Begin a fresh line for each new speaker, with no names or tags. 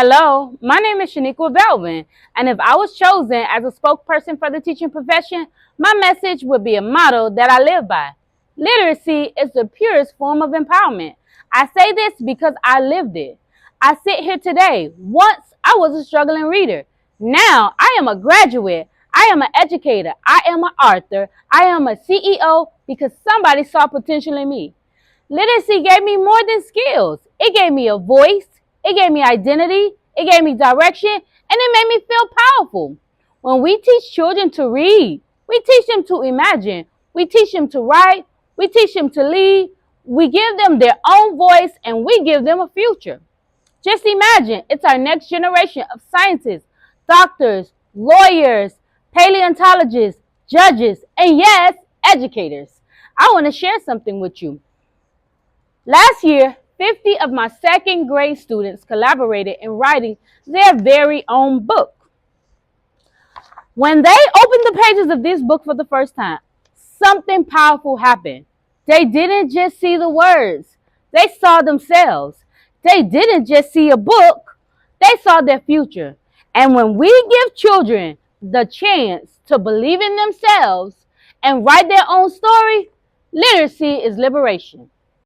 Hello, my name is Shaniqua Belvin, and if I was chosen as a spokesperson for the teaching profession, my message would be a motto that I live by. Literacy is the purest form of empowerment. I say this because I lived it. I sit here today. Once I was a struggling reader. Now I am a graduate. I am an educator. I am an author. I am a CEO because somebody saw potential in me. Literacy gave me more than skills. It gave me a voice. It gave me identity. It gave me direction. And it made me feel powerful. When we teach children to read, we teach them to imagine. We teach them to write. We teach them to lead. We give them their own voice and we give them a future. Just imagine, it's our next generation of scientists, doctors, lawyers, paleontologists, judges, and yes, educators. I want to share something with you. Last year, 50 of my second grade students collaborated in writing their very own book. When they opened the pages of this book for the first time, something powerful happened. They didn't just see the words, they saw themselves. They didn't just see a book, they saw their future. And when we give children the chance to believe in themselves and write their own story, literacy is liberation.